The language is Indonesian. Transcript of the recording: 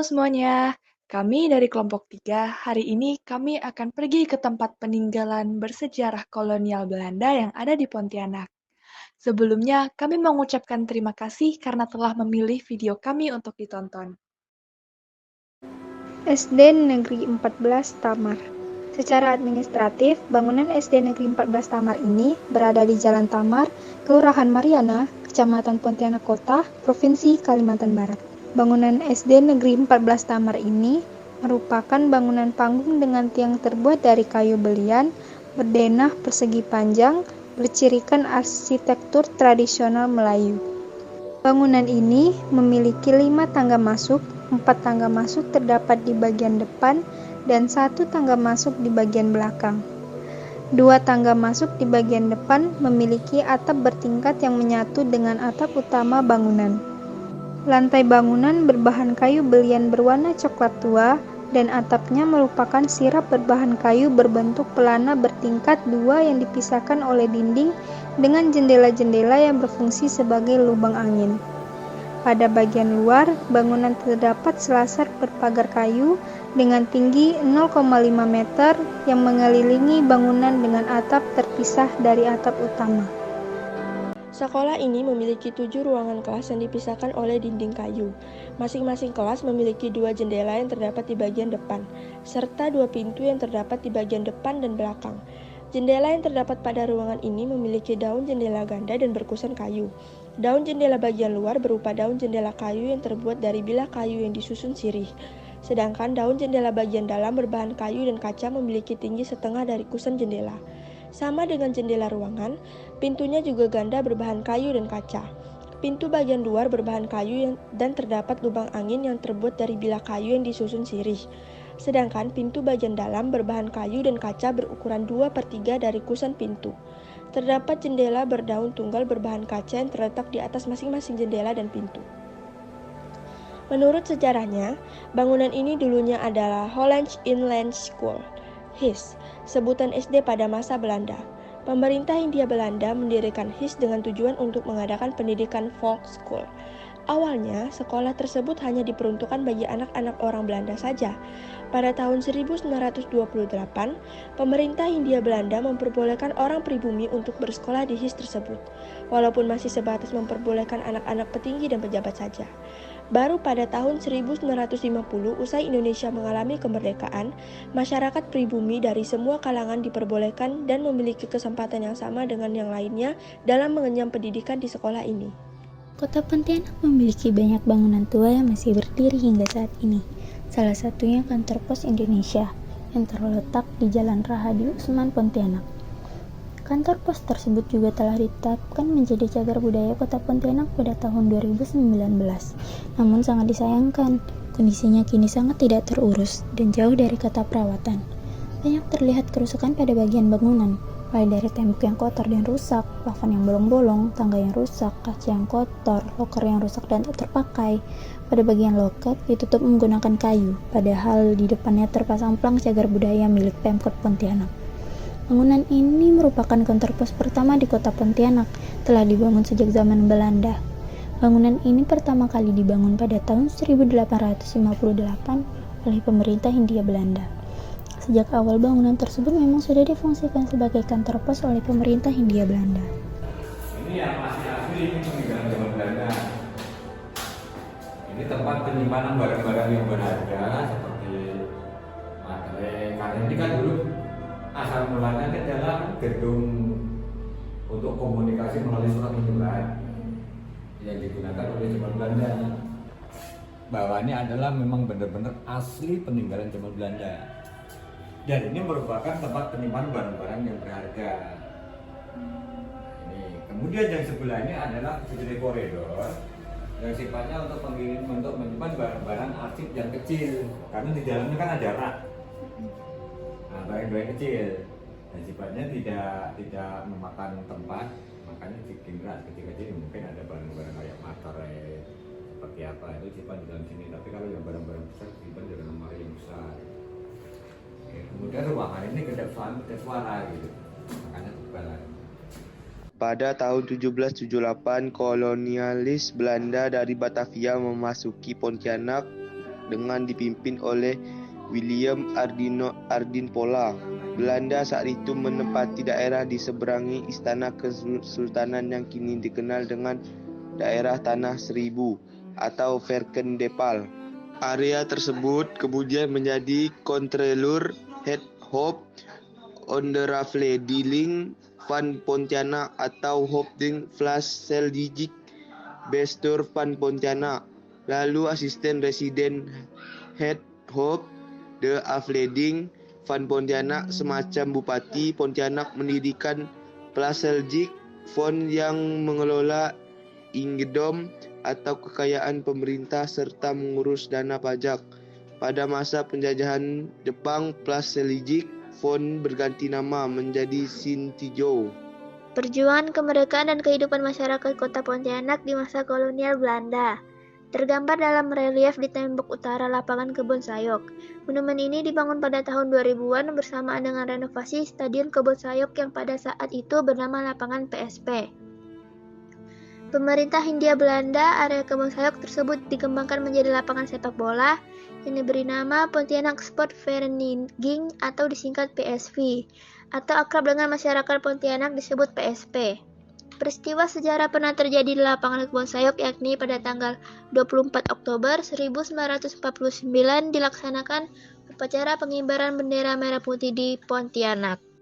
semuanya, kami dari kelompok 3. Hari ini kami akan pergi ke tempat peninggalan bersejarah kolonial Belanda yang ada di Pontianak. Sebelumnya, kami mengucapkan terima kasih karena telah memilih video kami untuk ditonton. SD Negeri 14 Tamar. Secara administratif, bangunan SD Negeri 14 Tamar ini berada di Jalan Tamar, Kelurahan Mariana, Kecamatan Pontianak Kota, Provinsi Kalimantan Barat. Bangunan SD Negeri 14 Tamar ini merupakan bangunan panggung dengan tiang terbuat dari kayu belian, berdenah persegi panjang, bercirikan arsitektur tradisional Melayu. Bangunan ini memiliki 5 tangga masuk, 4 tangga masuk terdapat di bagian depan, dan 1 tangga masuk di bagian belakang. 2 tangga masuk di bagian depan memiliki atap bertingkat yang menyatu dengan atap utama bangunan. Lantai bangunan berbahan kayu belian berwarna coklat tua, dan atapnya merupakan sirap berbahan kayu berbentuk pelana bertingkat 2 yang dipisahkan oleh dinding dengan jendela-jendela yang berfungsi sebagai lubang angin. Pada bagian luar, bangunan terdapat selasar berpagar kayu dengan tinggi 0,5 meter yang mengelilingi bangunan dengan atap terpisah dari atap utama. Sekolah ini memiliki 7 ruangan kelas yang dipisahkan oleh dinding kayu. Masing-masing kelas memiliki 2 jendela yang terdapat di bagian depan, serta 2 pintu yang terdapat di bagian depan dan belakang. Jendela yang terdapat pada ruangan ini memiliki daun jendela ganda dan berkusen kayu. Daun jendela bagian luar berupa daun jendela kayu yang terbuat dari bilah kayu yang disusun sirih. Sedangkan daun jendela bagian dalam berbahan kayu dan kaca memiliki tinggi setengah dari kusen jendela. Sama dengan jendela ruangan, pintunya juga ganda berbahan kayu dan kaca. Pintu bagian luar berbahan kayu dan terdapat lubang angin yang terbuat dari bilah kayu yang disusun sirih. Sedangkan pintu bagian dalam berbahan kayu dan kaca berukuran 2/3 dari kusen pintu. Terdapat jendela berdaun tunggal berbahan kaca yang terletak di atas masing-masing jendela dan pintu. Menurut sejarahnya, bangunan ini dulunya adalah Hollands Inland School, HIS, sebutan SD pada masa Belanda. Pemerintah Hindia Belanda mendirikan HIS dengan tujuan untuk mengadakan pendidikan folk school. Awalnya, sekolah tersebut hanya diperuntukkan bagi anak-anak orang Belanda saja. Pada tahun 1928, pemerintah Hindia Belanda memperbolehkan orang pribumi untuk bersekolah di HIS tersebut, walaupun masih sebatas memperbolehkan anak-anak petinggi dan pejabat saja. Baru pada tahun 1950, usai Indonesia mengalami kemerdekaan, masyarakat pribumi dari semua kalangan diperbolehkan dan memiliki kesempatan yang sama dengan yang lainnya dalam mengenyam pendidikan di sekolah ini. Kota Pontianak memiliki banyak bangunan tua yang masih berdiri hingga saat ini. Salah satunya kantor pos Indonesia yang terletak di Jalan Rahadi Usman, Pontianak. Kantor pos tersebut juga telah ditetapkan menjadi cagar budaya Kota Pontianak pada tahun 2019. Namun sangat disayangkan, kondisinya kini sangat tidak terurus dan jauh dari kata perawatan. Banyak terlihat kerusakan pada bagian bangunan, mulai dari tembok yang kotor dan rusak, plafon yang bolong-bolong, tangga yang rusak, kaca yang kotor, loker yang rusak dan tak terpakai. Pada bagian loker ditutup menggunakan kayu, padahal di depannya terpasang plang cagar budaya milik Pemkot Pontianak. Bangunan ini merupakan kantor pos pertama di kota Pontianak, telah dibangun sejak zaman Belanda. Bangunan ini pertama kali dibangun pada tahun 1858 oleh pemerintah Hindia Belanda. Sejak awal bangunan tersebut memang sudah difungsikan sebagai kantor pos oleh pemerintah Hindia Belanda. Ini yang masih asli, ini peninggalan zaman Belanda. Ini tempat penyimpanan barang-barang yang berharga seperti materai. Karena ini kan dulu asal mulanya adalah gedung untuk komunikasi melalui surat menyurat yang digunakan oleh zaman Belanda. Bahwa ini adalah memang benar-benar asli peninggalan zaman Belanda. Dan ini merupakan tempat penyimpanan barang-barang yang berharga. Ini. Kemudian yang sebelah ini adalah sejenis koridor yang sifatnya untuk menyimpan barang-barang arsip yang kecil. Karena di dalamnya kan ada rak. Nah, barang-barang kecil. Dan sifatnya tidak memakan tempat, makanya dibikin rak kecil-kecil. Mungkin ada barang-barang kayak materai seperti apa itu simpan di dalam sini. Tapi kalau yang barang-barang besar simpan di dalam lemari yang besar. Kemudian ruangan ini kedap suara gitu, makanya tebalan. Pada tahun 1778, kolonialis Belanda dari Batavia memasuki Pontianak dengan dipimpin oleh William Ardinpola. Belanda saat itu menempati daerah di seberangi istana kesultanan yang kini dikenal dengan daerah Tanah Seribu atau Varkendepal. Area tersebut kemudian menjadi Controleur Het Hof Onderafdeling van Pontianak atau Hoofding Vlas Seljuk Bestuur van Pontianak. Lalu asisten residen Het Hof de Afdeling van Pontianak semacam Bupati Pontianak mendirikan Plas Seljuk Fond yang mengelola ingedom atau kekayaan pemerintah serta mengurus dana pajak. Pada masa penjajahan Jepang, Plas Seljuk Fond berganti nama menjadi Sintijou. Perjuangan kemerdekaan dan kehidupan masyarakat kota Pontianak di masa kolonial Belanda tergambar dalam relief di tembok utara lapangan Kebon Sayok. Monumen ini dibangun pada tahun 2000-an bersamaan dengan renovasi Stadion Kebon Sayok yang pada saat itu bernama Lapangan PSP. Pemerintah Hindia Belanda area Kebon Sayok tersebut dikembangkan menjadi lapangan sepak bola yang diberi nama Pontianak Sport Vereniging atau disingkat PSV, atau akrab dengan masyarakat Pontianak disebut PSP. Peristiwa sejarah pernah terjadi di lapangan Kebon Sayok yakni pada tanggal 24 Oktober 1949 dilaksanakan upacara pengibaran bendera merah putih di Pontianak.